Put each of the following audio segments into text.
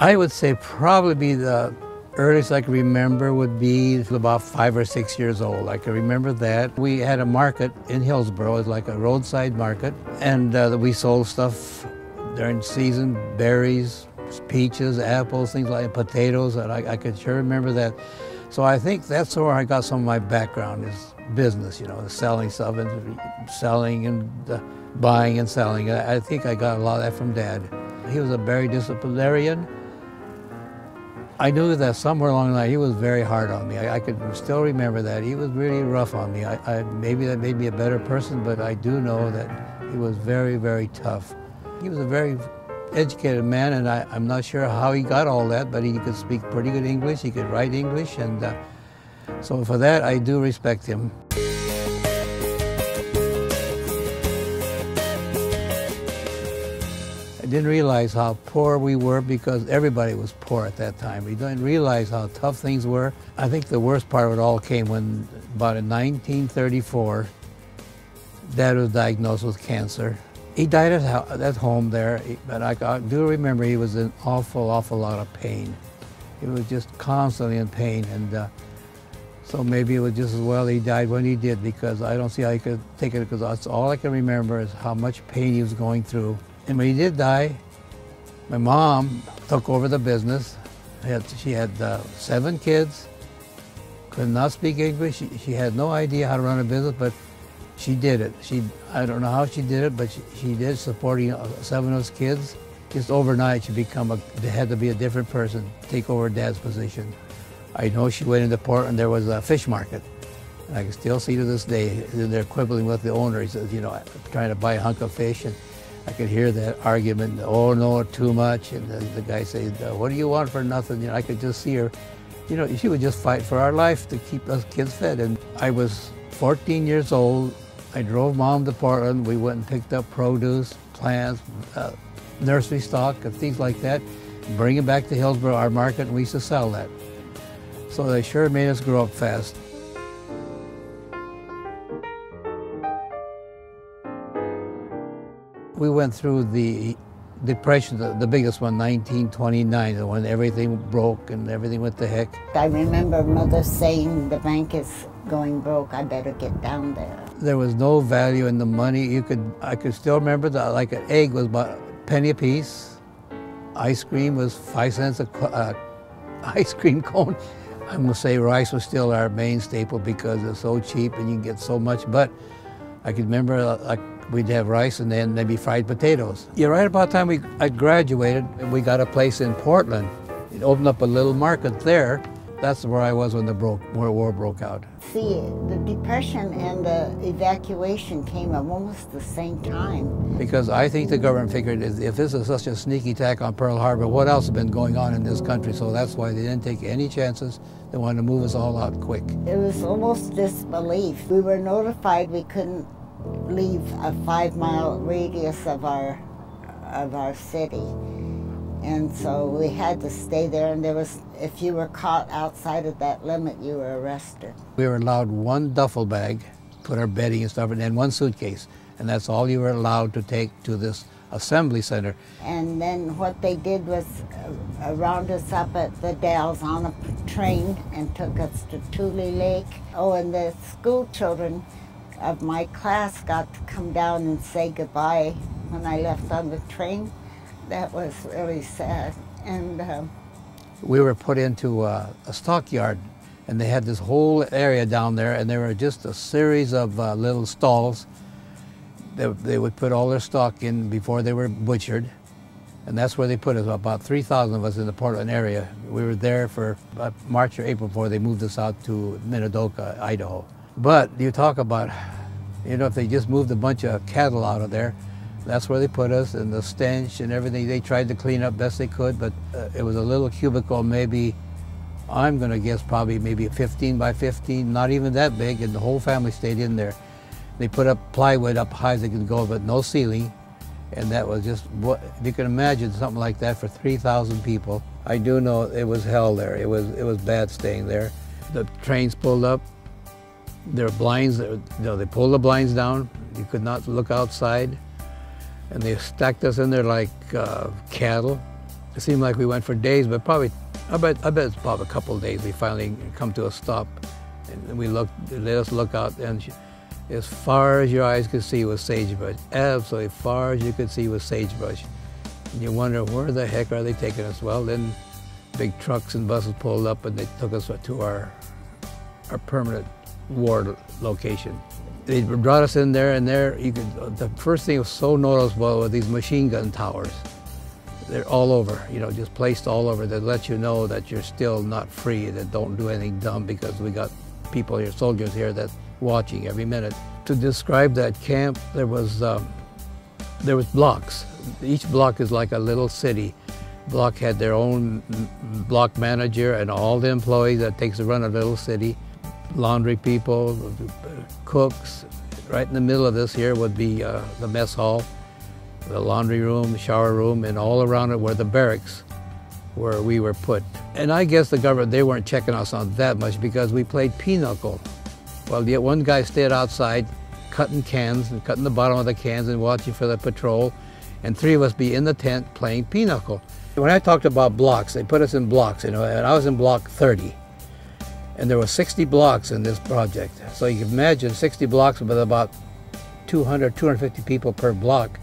I would say probably the earliest I can remember would be about 5 or 6 years old. I can remember that. We had a market in Hillsboro. It was like a roadside market, and we sold stuff during season, berries, peaches, apples, things like potatoes, and I could sure remember that. So I think that's where I got some of my background, is business, you know, selling stuff and selling and buying and selling. I think I got a lot of that from Dad. He was a very disciplinarian. I knew that somewhere along the line he was very hard on me. I could still remember that. He was really rough on me. Maybe that made me a better person, but I do know that he was very, very tough. He was a very educated man, and I'm not sure how he got all that, but he could speak pretty good English, he could write English, and so for that I do respect him. I didn't realize how poor we were because everybody was poor at that time. We didn't realize how tough things were. I think the worst part of it all came when, about in 1934, Dad was diagnosed with cancer. He died at home there, but I do remember he was in an awful lot of pain. He was just constantly in pain, and so maybe it was just as well he died when he did, because I don't see how he could take it, because that's all I can remember is how much pain he was going through. And when he did die, my mom took over the business. She had 7 kids, could not speak English. She had no idea how to run a business, but she did it. I don't know how she did it, but she did, supporting 7 of those kids. Just overnight, she had to be a different person, take over Dad's position. I know she went into Portland, there was a fish market. And I can still see to this day, they're quibbling with the owner. He says, you know, trying to buy a hunk of fish, and I could hear that argument, oh no, too much. And the guy says, what do you want for nothing? You know, I could just see her, you know, she would just fight for our life to keep us kids fed. And I was 14 years old. I drove Mom to Portland. We went and picked up produce, plants, nursery stock, and things like that, bring it back to Hillsboro, our market, and we used to sell that. So they sure made us grow up fast. We went through the Depression, the biggest one, 1929, when everything broke and everything went to heck. I remember Mother saying, the bank is going broke, I better get down there. There was no value in the money. I could still remember that, like an egg was about a penny a piece. Ice cream was 5 cents a ice cream cone. I'm gonna say rice was still our main staple because it's so cheap and you can get so much, but I could remember like we'd have rice and then maybe fried potatoes. Yeah, right about the time I graduated, we got a place in Portland. It opened up a little market there. That's where I was when the World War broke out. See, the Depression and the evacuation came at almost the same time. Because I think the government figured if this is such a sneaky attack on Pearl Harbor, what else has been going on in this country? So that's why they didn't take any chances. They wanted to move us all out quick. It was almost disbelief. We were notified we couldn't leave a 5-mile radius of our city. And so we had to stay there, and if you were caught outside of that limit, you were arrested. We were allowed 1 duffel bag, put our bedding and stuff, and then 1 suitcase. And that's all you were allowed to take to this assembly center. And then what they did was round us up at the Dalles on a train and took us to Tule Lake. Oh, and the school children of my class got to come down and say goodbye when I left on the train. That was really sad. And we were put into a stockyard, and they had this whole area down there, and there were just a series of little stalls. They would put all their stock in before they were butchered, and that's where they put us. About 3,000 of us in the Portland area. We were there for March or April before they moved us out to Minidoka, Idaho. But you talk about, you know, if they just moved a bunch of cattle out of there, that's where they put us, and the stench and everything. They tried to clean up best they could, but it was a little cubicle, maybe, I'm gonna guess probably maybe 15 by 15, not even that big, and the whole family stayed in there. They put up plywood up high as they could go, but no ceiling, and that was just, if you can imagine something like that for 3,000 people. I do know it was hell there. It was bad staying there. The trains pulled up. There were blinds, they pulled the blinds down. You could not look outside. And they stacked us in there like cattle. It seemed like we went for days, but probably, I bet it's probably a couple of days we finally come to a stop. And we looked, let us look out, and as far as your eyes could see was sagebrush. Absolutely far as you could see was sagebrush. And you wonder, where the heck are they taking us? Well, then big trucks and buses pulled up and they took us to our permanent war location. They brought us in there, and there you could, the first thing that was so noticeable were these machine gun towers. They're all over, you know, just placed all over that let you know that you're still not free, that don't do anything dumb, because we got people here, soldiers here, that's watching every minute. To describe that camp, there was blocks. Each block is like a little city. Block had their own block manager and all the employees that takes to run a little city. Laundry people, cooks. Right in the middle of this here would be the mess hall, the laundry room, the shower room, and all around it were the barracks where we were put. And I guess the government, they weren't checking us on that much because we played pinochle. Well, yet one guy stayed outside cutting cans and cutting the bottom of the cans and watching for the patrol, and three of us be in the tent playing pinochle. When I talked about blocks, they put us in blocks, you know, and I was in block 30. And there were 60 blocks in this project. So you can imagine 60 blocks with about 200, 250 people per block.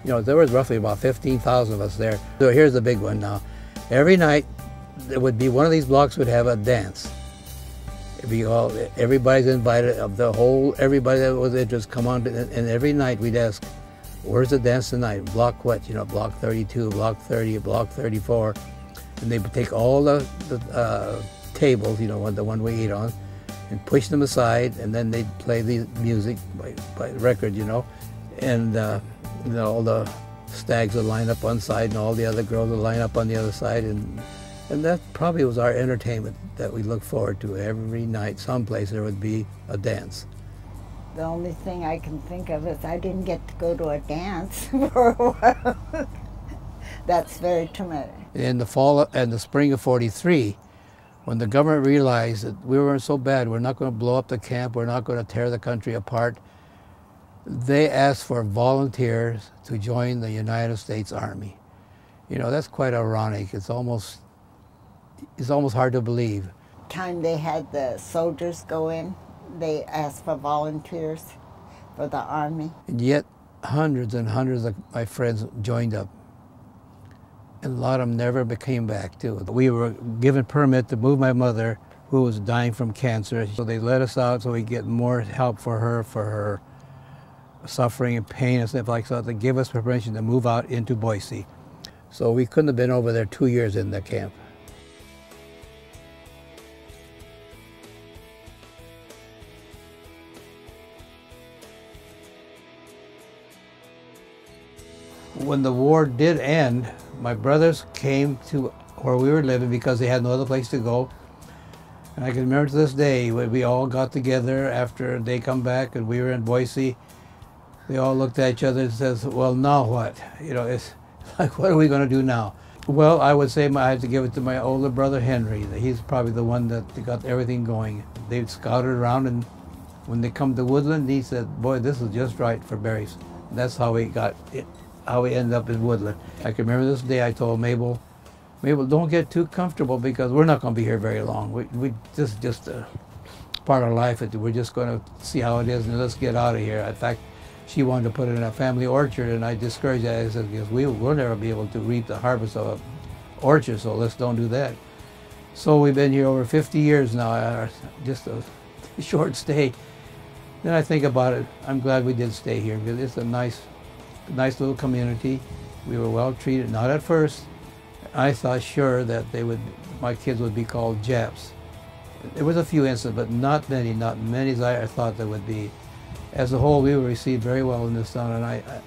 You know, there was roughly about 15,000 of us there. So here's the big one now. Every night, there would be one of these blocks would have a dance. Everybody's invited, of the whole, everybody that was interested, come on, and every night we'd ask, where's the dance tonight? Block what? You know, block 32, block 30, block 34. And they would take all the tables, you know, the one we eat on, and push them aside, and then they'd play the music by record, you know, and you know, all the stags would line up one side and all the other girls would line up on the other side, and that probably was our entertainment that we looked forward to. Every night, someplace there would be a dance. The only thing I can think of is I didn't get to go to a dance for a while. That's very traumatic. In the fall and the spring of '43, when the government realized that we weren't so bad, we're not going to blow up the camp, we're not going to tear the country apart, they asked for volunteers to join the United States Army. You know, that's quite ironic. It's almost hard to believe. Time they had the soldiers go in, they asked for volunteers for the Army. And yet, hundreds and hundreds of my friends joined up. And a lot of them never came back, too. We were given permit to move my mother, who was dying from cancer. So they let us out so we get more help for her suffering and pain and stuff like that. They give us permission to move out into Boise. So we couldn't have been over there 2 years in the camp. When the war did end, my brothers came to where we were living because they had no other place to go. And I can remember to this day, when we all got together after they come back and we were in Boise, they all looked at each other and says, well, now what? You know, it's like, what are we going to do now? Well, I would say I had to give it to my older brother, Henry. He's probably the one that got everything going. They scouted around, and when they come to Woodland, he said, boy, this is just right for berries. And that's how we got it. How we ended up in Woodland. I can remember this day I told Mabel, don't get too comfortable because we're not going to be here very long. This is just a part of life. We're just going to see how it is and let's get out of here. In fact, she wanted to put it in a family orchard, and I discouraged that. I said, because we'll never be able to reap the harvest of an orchard, so let's don't do that. So we've been here over 50 years now, just a short stay. Then I think about it, I'm glad we did stay here because it's a nice little community. We were well treated, not at first. I thought sure that my kids would be called Japs. There was a few incidents, but not many as I thought there would be. As a whole, we were received very well in this town, and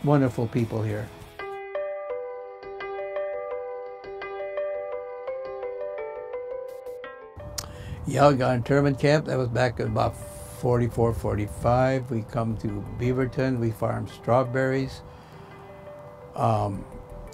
wonderful people here. Yeah, we got internment camp. That was back in about 44, 45. We come to Beaverton. We farmed strawberries. And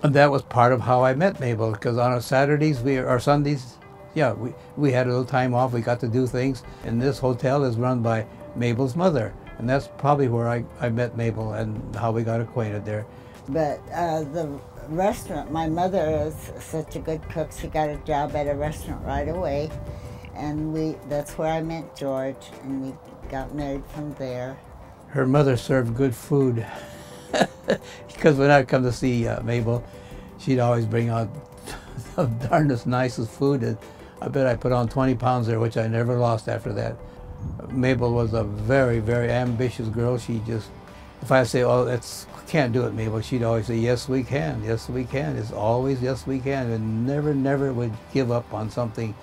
that was part of how I met Mabel, because on our Saturdays or Sundays, yeah, we had a little time off. We got to do things. And this hotel is run by Mabel's mother. And that's probably where I met Mabel and how we got acquainted there. But the restaurant. My mother is such a good cook. She got a job at a restaurant right away. And that's where I met George, and we got married from there. Her mother served good food. Because when I'd come to see Mabel, she'd always bring out the darndest nicest food. And I bet I put on 20 pounds there, which I never lost after that. Mabel was a very, very ambitious girl. She just, if I say, oh, can't do it, Mabel, she'd always say, yes, we can, yes, we can. It's always, yes, we can. And never, never would give up on something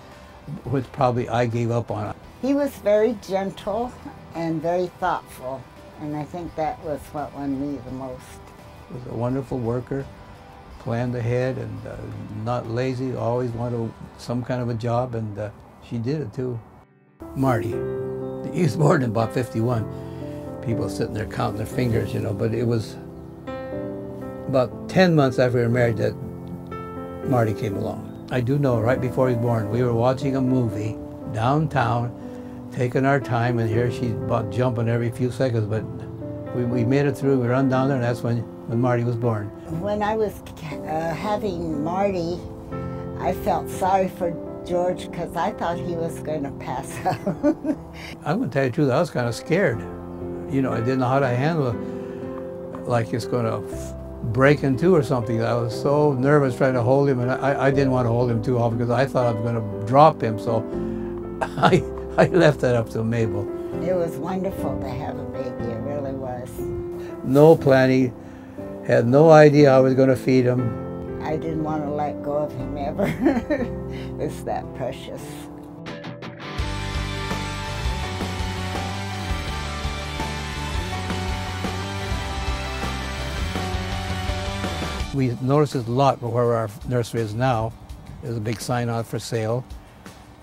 which probably I gave up on. He was very gentle and very thoughtful, and I think that was what won me the most. He was a wonderful worker, planned ahead, and not lazy, always wanted some kind of a job, and she did it too. Marty, he was born in about 51. People sitting there counting their fingers, you know, but it was about 10 months after we were married that Marty came along. I do know right before he was born, we were watching a movie downtown, taking our time, and here she's about jumping every few seconds, but we made it through, we run down there, and that's when Marty was born. When I was having Marty, I felt sorry for George because I thought he was going to pass out. I'm going to tell you the truth, I was kind of scared. You know, I didn't know how to handle it, like it's going to break in two or something. I was so nervous trying to hold him, and I didn't want to hold him too often because I thought I was going to drop him, so I left that up to Mabel. It was wonderful to have a baby, it really was. No planning, had no idea I was going to feed him. I didn't want to let go of him ever. It's that precious. We noticed this a lot where our nursery is now. There's a big sign out for sale.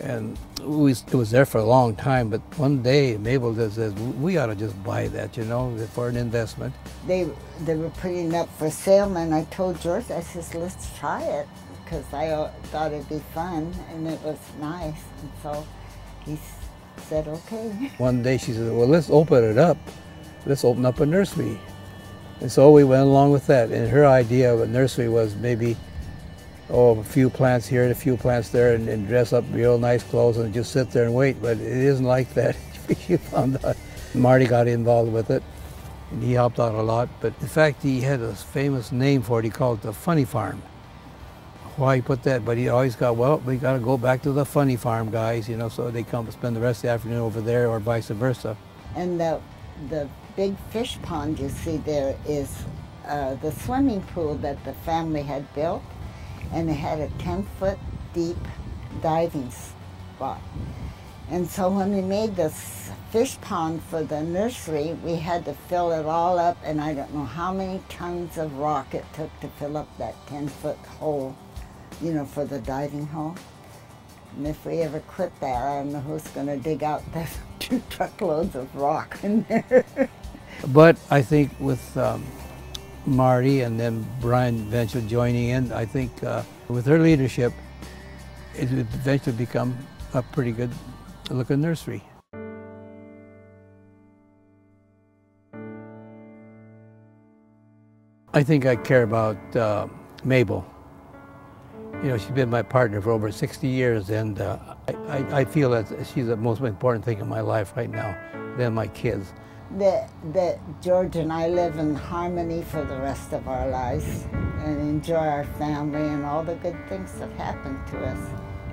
And it was there for a long time, but one day Mabel just says, we ought to just buy that, you know, for an investment. They were putting it up for sale, and I told George, I said, let's try it, because I thought it'd be fun, and it was nice. And so he said, okay. One day she said, well, let's open it up. Let's open up a nursery. And so we went along with that. And her idea of a nursery was maybe, a few plants here and a few plants there, and dress up real nice clothes and just sit there and wait. But it isn't like that. She found out. Marty got involved with it, and he helped out a lot. But in fact, he had a famous name for it. He called it the Funny Farm. Why he put that? But he always got, well, we got to go back to the Funny Farm, guys, you know, so they come spend the rest of the afternoon over there, or vice versa. And the big fish pond you see there is the swimming pool that the family had built, and it had a 10-foot deep diving spot. And so when we made this fish pond for the nursery, we had to fill it all up, and I don't know how many tons of rock it took to fill up that 10-foot hole, you know, for the diving hole. And if we ever quit that, I don't know who's going to dig out the 2 truckloads of rock in there. But I think with Marty and then Brian eventually joining in, I think with her leadership, it would eventually become a pretty good looking nursery. I think I care about Mabel. You know, she's been my partner for over 60 years, and I feel that she's the most important thing in my life right now than my kids. That George and I live in harmony for the rest of our lives and enjoy our family and all the good things that happen to us,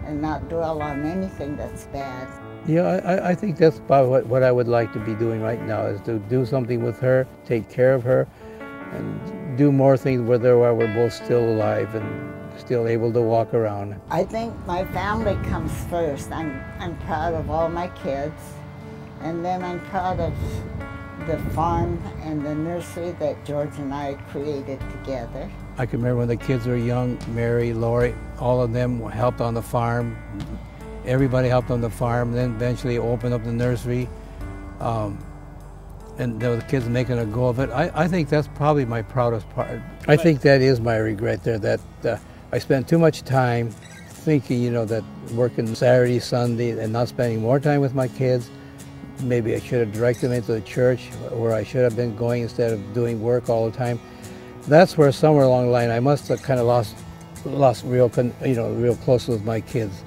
and not dwell on anything that's bad. Yeah, I think that's about what I would like to be doing right now, is to do something with her, take care of her, and do more things with her while we're both still alive and still able to walk around. I think my family comes first. I'm proud of all my kids, and then I'm proud of the farm and the nursery that George and I created together. I can remember when the kids were young, Mary, Lori, all of them helped on the farm. Everybody helped on the farm, then eventually opened up the nursery. And there were the kids making a go of it. I think that's probably my proudest part. I think that is my regret there, that I spent too much time thinking, you know, that working Saturday, Sunday, and not spending more time with my kids. Maybe I should have directed them into the church where I should have been going instead of doing work all the time. That's where somewhere along the line I must have kind of lost real close with my kids.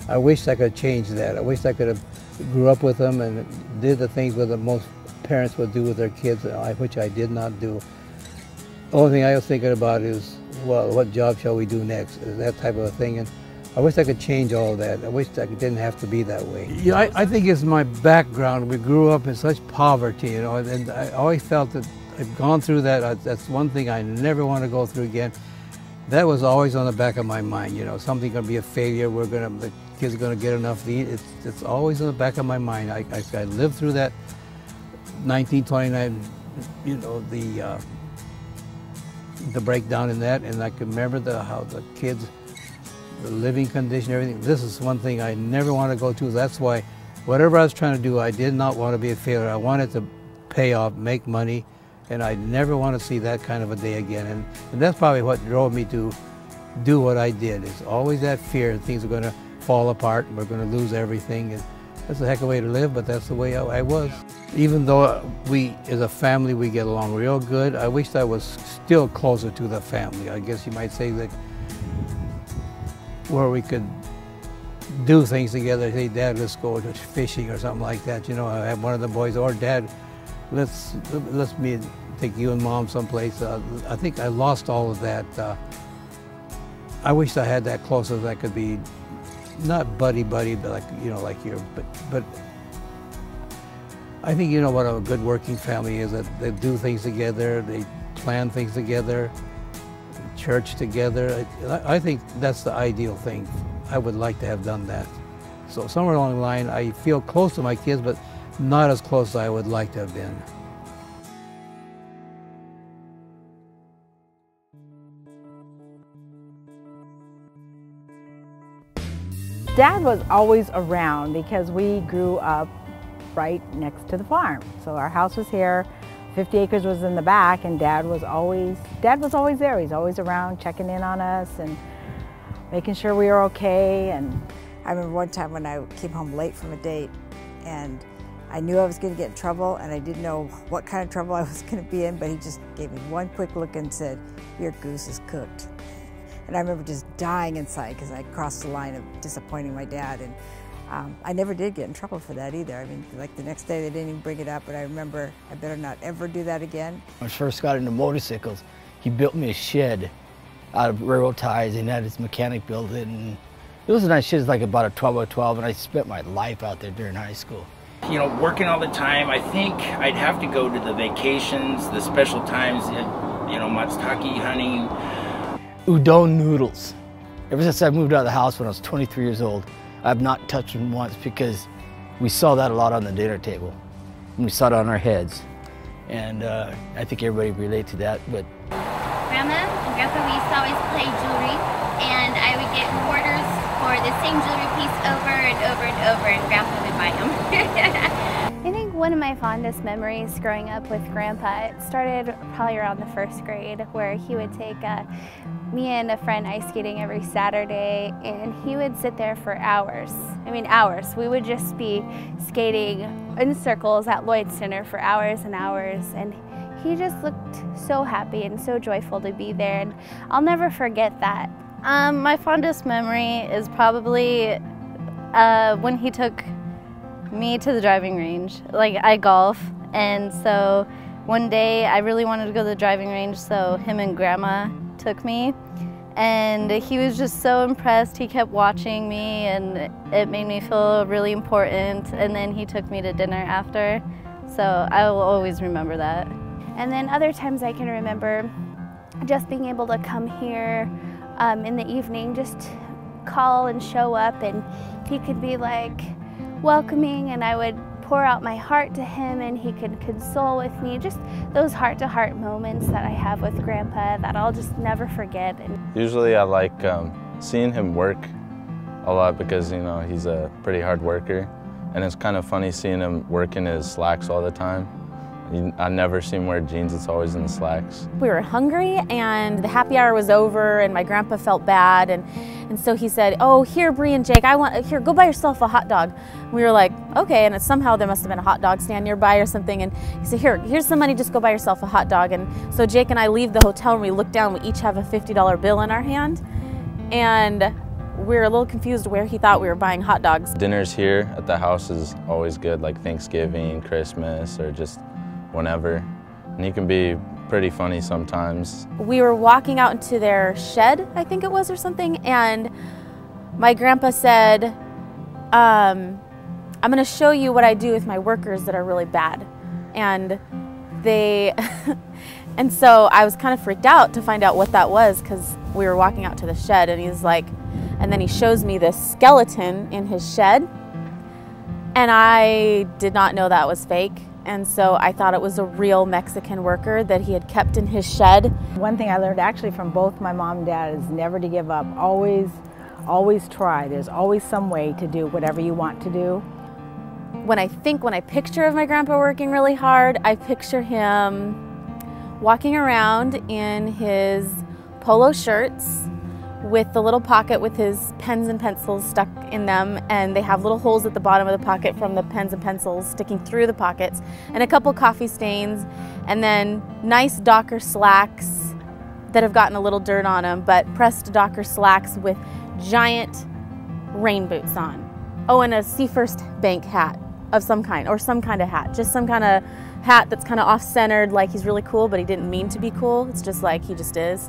I wish I could change that. I wish I could have grew up with them and did the things that most parents would do with their kids, which I did not do. The only thing I was thinking about is, well, what job shall we do next? That type of a thing. And I wish I could change all of that. I wish I didn't have to be that way. Yeah, I think it's my background. We grew up in such poverty, and I always felt that I've gone through that. That's one thing I never want to go through again. That was always on the back of my mind. Something's going to be a failure. The kids are going to get enough to eat. It's always on the back of my mind. I lived through that 1929, the breakdown in that, and I can remember how the kids, the living condition, everything. This is one thing I never want to go to. That's why whatever I was trying to do, I did not want to be a failure. I wanted to pay off, make money, and I never want to see that kind of a day again. And that's probably what drove me to do what I did. It's always that fear that things are going to fall apart and we're going to lose everything. And that's a heck of a way to live, but that's the way I was. Even though we, as a family, we get along real good, I wish I was still closer to the family. I guess you might say that where we could do things together. Hey, Dad, let's go fishing or something like that. I have one of the boys, or Dad, let's take you and Mom someplace. I think I lost all of that. I wish I had that closer that could be not buddy, but like you. But I think what a good working family is, that they do things together, they plan things together, church together. I think that's the ideal thing. I would like to have done that. So somewhere along the line, I feel close to my kids, but not as close as I would like to have been. Dad was always around because we grew up right next to the farm. So our house was here, 50 acres was in the back, and Dad was always there. He's always around checking in on us and making sure we were okay. And I remember one time when I came home late from a date and I knew I was going to get in trouble, and I didn't know what kind of trouble I was going to be in, but he just gave me one quick look and said, "Your goose is cooked." And I remember just dying inside because I crossed the line of disappointing my dad. And I never did get in trouble for that either. I mean, like the next day they didn't even bring it up, but I remember I better not ever do that again. When I first got into motorcycles, he built me a shed out of railroad ties and had his mechanic build it. And it was a nice shed. It was like about a 12 by 12, and I spent my life out there during high school. Working all the time, I think I'd have to go to the vacations, the special times, matsutake hunting. Udon noodles. Ever since I moved out of the house when I was 23 years old, I've not touched them once because we saw that a lot on the dinner table. And we saw it on our heads. And I think everybody relate to that. But Grandma and Grandpa, we used to always play jewelry, and I would get quarters for the same jewelry piece over and over and over, and Grandpa would buy them. I think one of my fondest memories growing up with Grandpa, it started probably around the first grade, where he would take me and a friend ice skating every Saturday, and he would sit there for hours. I mean, hours. We would just be skating in circles at Lloyd Center for hours and hours, and he just looked so happy and so joyful to be there, and I'll never forget that. My fondest memory is probably when he took me to the driving range. Like, I golf, and so one day I really wanted to go to the driving range, so him and Grandma took me, and he was just so impressed. He kept watching me, and it made me feel really important, and then he took me to dinner after, so I will always remember that. And then other times I can remember just being able to come here in the evening, just call and show up, and he could be like welcoming, and I would pour out my heart to him, and he could console with me. Just those heart-to-heart moments that I have with Grandpa that I'll just never forget. Usually I like seeing him work a lot because, he's a pretty hard worker, and it's kind of funny seeing him work in his slacks all the time. I never see him wear jeans, it's always in the slacks. We were hungry, and the happy hour was over, and my grandpa felt bad, and And so he said, oh, here, Bree and Jake, here, go buy yourself a hot dog. We were like, okay, and somehow there must have been a hot dog stand nearby or something, and he said, here's some money, just go buy yourself a hot dog. And so Jake and I leave the hotel and we look down, we each have a $50 bill in our hand, and we're a little confused where he thought we were buying hot dogs. Dinners here at the house is always good, like Thanksgiving, Christmas, or just whenever. And he can be pretty funny sometimes. We were walking out into their shed, I think it was, or something, and my grandpa said, I'm gonna show you what I do with my workers that are really bad. And and so I was kind of freaked out to find out what that was, because we were walking out to the shed, and he's like, and then he shows me this skeleton in his shed, and I did not know that was fake. And so I thought it was a real Mexican worker that he had kept in his shed. One thing I learned actually from both my mom and dad is never to give up. Always try. There's always some way to do whatever you want to do. When I picture of my grandpa working really hard, I picture him walking around in his polo shirts with the little pocket with his pens and pencils stuck in them, and they have little holes at the bottom of the pocket from the pens and pencils sticking through the pockets, and a couple coffee stains, and then nice Docker slacks that have gotten a little dirt on them, but pressed Docker slacks with giant rain boots on. Oh, and a Sea First Bank hat of some kind, or some kind of hat, just some kind of hat that's kind of off-centered, like he's really cool, but he didn't mean to be cool. It's just like he just is.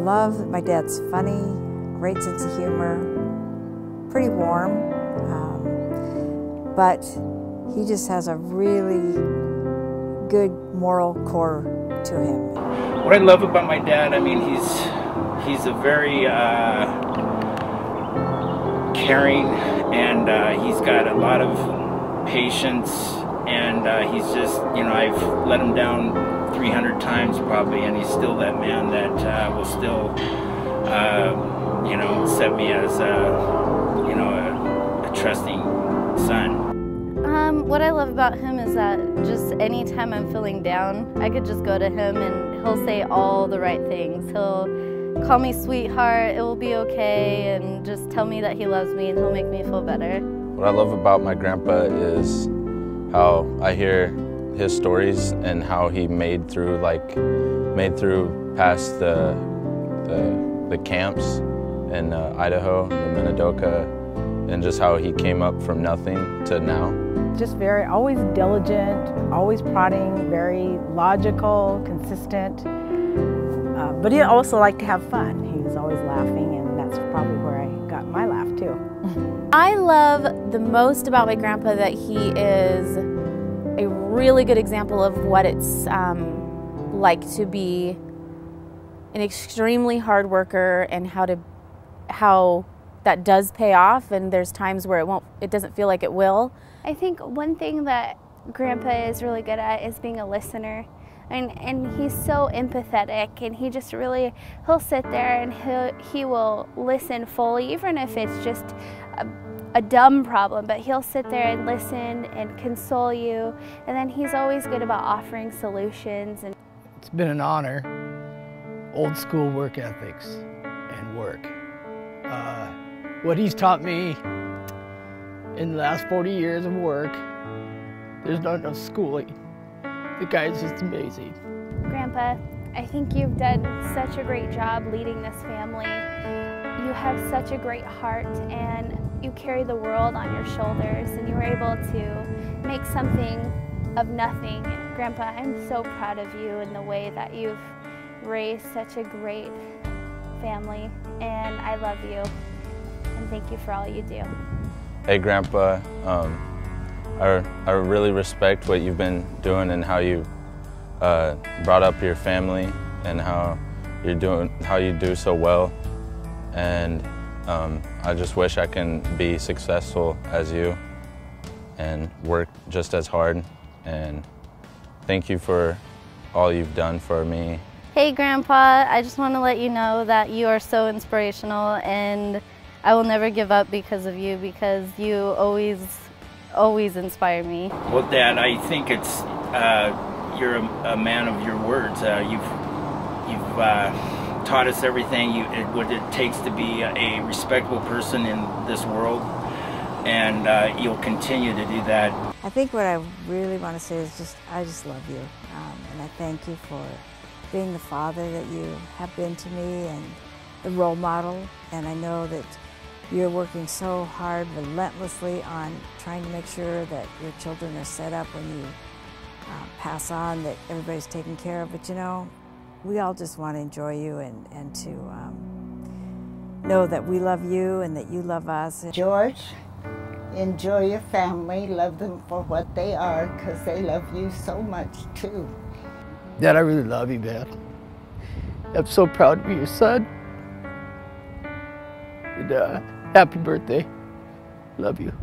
Love that my dad's funny, great sense of humor, pretty warm, but he just has a really good moral core to him. What I love about my dad, I mean, he's a very caring, and he's got a lot of patience, and he's just, you know, I've let him down 300 times probably, and he's still that man that will still, you know, set me as you know, a trusting son. What I love about him is that just anytime I'm feeling down, I could just go to him and he'll say all the right things. He'll call me sweetheart, it will be okay, and just tell me that he loves me and he'll make me feel better. What I love about my grandpa is how I hear his stories and how he made through past the camps in Idaho, the Minidoka, and just how he came up from nothing to now. Just always diligent, always prodding, very logical, consistent. But he also liked to have fun. He was always laughing, and that's probably where I got my laugh too. I love the most about my grandpa that he is a really good example of what it's like to be an extremely hard worker, and how that does pay off, and there's times where it doesn't feel like it will. I think one thing that Grandpa is really good at is being a listener. And he's so empathetic, and he just really, he'll sit there and he will listen fully, even if it's just a dumb problem, but he'll sit there and listen and console you. And then he's always good about offering solutions. And it's been an honor. Old school work ethics and work. What he's taught me in the last 40 years of work, there's not enough schooling. The guy's just amazing. Grandpa, I think you've done such a great job leading this family. You have such a great heart, and you carry the world on your shoulders, and you were able to make something of nothing. Grandpa, I'm so proud of you in the way that you've raised such a great family, and I love you, and thank you for all you do. Hey Grandpa, I really respect what you've been doing and how you brought up your family and how you do so well. And I just wish I can be successful as you and work just as hard. And thank you for all you've done for me. Hey Grandpa, I just want to let you know that you are so inspirational, and I will never give up because of you, because you always always inspire me. Well, Dad, I think it's you're a man of your words. You've taught us everything what it takes to be a respectable person in this world, and you'll continue to do that. I think what I really want to say is I just love you, and I thank you for being the father that you have been to me and the role model. And I know that you're working so hard, relentlessly, on trying to make sure that your children are set up when you pass on, that everybody's taken care of. But you know, we all just want to enjoy you and to know that we love you and that you love us. George, enjoy your family, love them for what they are, because they love you so much too. Dad, I really love you, man. I'm so proud to be your son. And happy birthday. Love you.